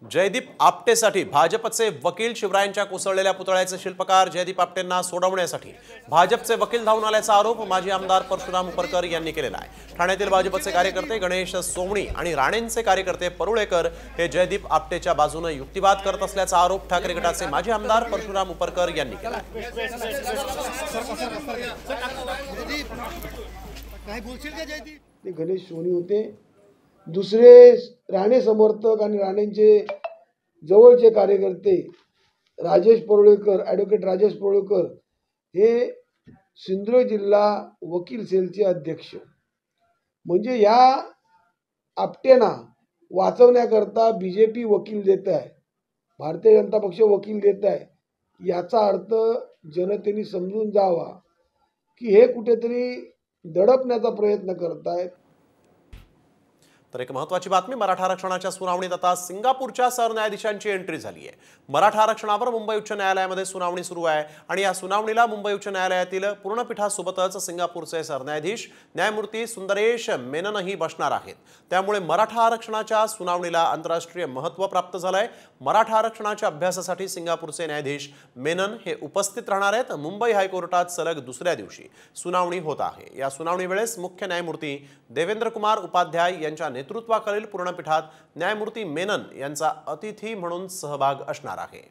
जयदीप आपटेसाठी भाजपचे वकील शिवरायांच्या कोसळलेल्या पुतळ्याचे शिल्पकार जयदीप आपटेंना सोडवण्यासाठी भाजपचे वकील धावून आल्याचा आरोप माजी आमदार परशुराम उपरकर यांनी केलेला आहे। ठाण्यातील भाजपचे कार्यकर्ते गणेश सोमणी आणि राणेंचे कार्यकर्ते परुळेकर हे जयदीप आपटेच्या बाजूने युक्तिवाद करत असल्याचा आरोप ठाकरे गटाचे माजी आमदार परशुराम उपरकर यांनी केला आहे। गणेश सोनी होते, दुसरे राणे समर्थक आणि राणेंचे जवळचे कार्यकर्ते राजेश परुळेकर, ॲडव्होकेट राजेश परुळेकर हे सिंधुदुर्ग जिल्हा वकील सेलचे अध्यक्ष। म्हणजे या आपटेना वाचवण्याकरता बीजेपी वकील देत आहे, भारतीय जनता पक्ष वकील देत आहे। याचा अर्थ जनतेने समजून जावा की हे कुठेतरी दडपण्याचा प्रयत्न करतायत। तर एक महत्त्वाची बातमी, मराठा आरक्षणाच्या सुनावणीत आता सिंगापूरच्या सरन्यायाधीशांची एंट्री झाली आहे। मराठा आरक्षणावर मुंबई उच्च न्यायालयामध्ये सुनावणी सुरू आहे आणि या सुनावणीला मुंबई उच्च न्यायालयातील पूर्णपीठासोबतच सिंगापूरचे सरन्यायाधीश न्यायमूर्ती सुंदरेश मेननही बसणार आहेत। त्यामुळे मराठा आरक्षणाच्या सुनावणीला आंतरराष्ट्रीय महत्त्व प्राप्त झालंय। मराठा आरक्षणाच्या अभ्यासासाठी सिंगापूरचे न्यायाधीश मेनन हे उपस्थित राहणार आहेत। मुंबई हायकोर्टात सलग दुसऱ्या दिवशी सुनावणी होत आहे। या सुनावणी वेळेस मुख्य न्यायमूर्ती देवेंद्र कुमार उपाध्याय यांच्या नेतृत्वाखालील पूर्णपीठात न्यायमूर्ती मेनन यांचा अतिथी म्हणून सहभाग असणार आहे।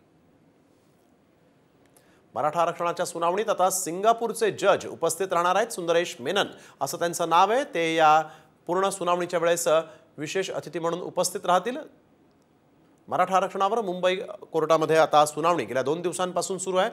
मराठा आरक्षणाच्या सुनावणीत आता सिंगापूरचे जज उपस्थित राहणार आहेत। सुंदरेश मेनन असं त्यांचं नाव आहे। ते या पूर्ण सुनावणीच्या वेळेस विशेष अतिथी म्हणून उपस्थित राहतील। मराठा आरक्षणावर मुंबई कोर्टामध्ये आता सुनावणी गेल्या 2 दिवसांपासून सुरू आहे।